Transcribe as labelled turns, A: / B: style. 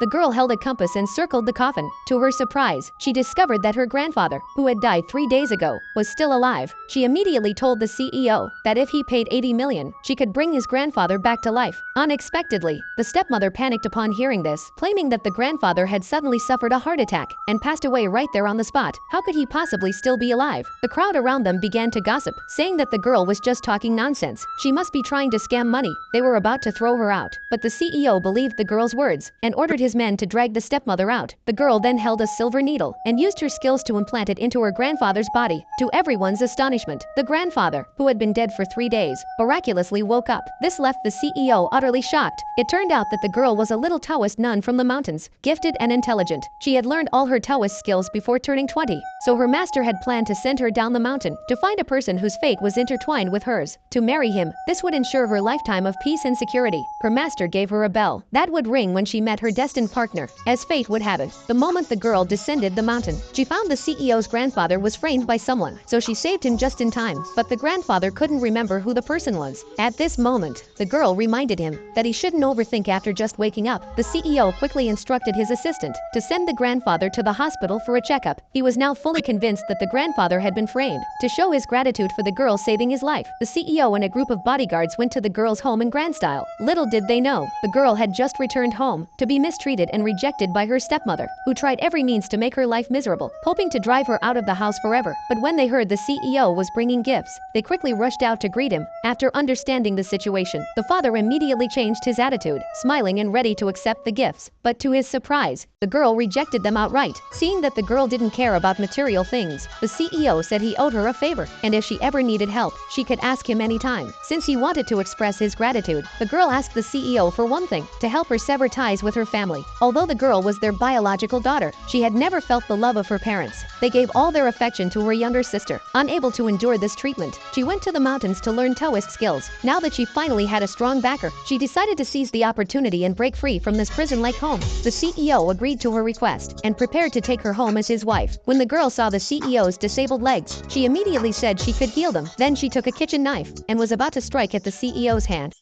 A: the girl held a compass and circled the coffin. To her surprise, she discovered that her grandfather, who had died 3 days ago, was still alive. She immediately told the CEO that if he paid 80 million, she could bring his grandfather back to life. Unexpectedly, the stepmother panicked upon hearing this, claiming that the grandfather had suddenly suffered a heart attack and passed away right there on the spot. How could he possibly still be alive? The crowd around them began to gossip, saying that the girl was just talking nonsense. She must be trying to scam money. They were about to throw her out, but the CEO believed the girl's words and ordered his men to drag the stepmother out. The girl then held a silver needle and used her skills to implant it into her grandfather's body. To everyone's astonishment, the grandfather, who had been dead for 3 days, miraculously woke up. This left the CEO utterly shocked. It turned out that the girl was a little Taoist nun from the mountains, gifted and intelligent. She had learned all her Taoist skills before turning 20, so her master had planned to send her down the mountain to find a person whose fate was intertwined with hers, to marry him. This would ensure her lifetime of peace and security. Her master gave her a bell that would ring when she met her destined partner. As fate would have it, the moment the girl descended the mountain, she found the CEO's grandfather was framed by someone, so she saved him just in time. But the grandfather couldn't remember who the person was. At this moment, the girl reminded him that he shouldn't overthink after just waking up. The CEO quickly instructed his assistant to send the grandfather to the hospital for a checkup. He was now fully convinced that the grandfather had been framed. To show his gratitude for the girl saving his life, the CEO and a group of bodyguards went to the girl's home in grand style. Little did they know, the girl had just returned home to be mistreated and rejected by her stepmother, who tried every means to make her life miserable, hoping to drive her out of the house forever. But when they heard the CEO was bringing gifts, they quickly rushed out to greet him. After understanding the situation, the father immediately changed his attitude, smiling and ready to accept the gifts. But to his surprise, the girl rejected them outright. Seeing that the girl didn't care about material things, the CEO said he owed her a favor, and if she ever needed help, she could ask him anytime. Since he wanted to express his gratitude, the girl asked the CEO for one thing: to help her sever ties with her family. Although the girl was their biological daughter, she had never felt the love of her parents. They gave all their affection to her younger sister. Unable to endure this treatment, she went to the mountains to learn Taoist skills. Now that she finally had a strong backer, she decided to seize the opportunity and break free from this prison-like home. The CEO agreed to her request and prepared to take her home as his wife. When the girl saw the CEO's disabled legs, she immediately said she could heal them. Then she took a kitchen knife and was about to strike at the CEO's hand.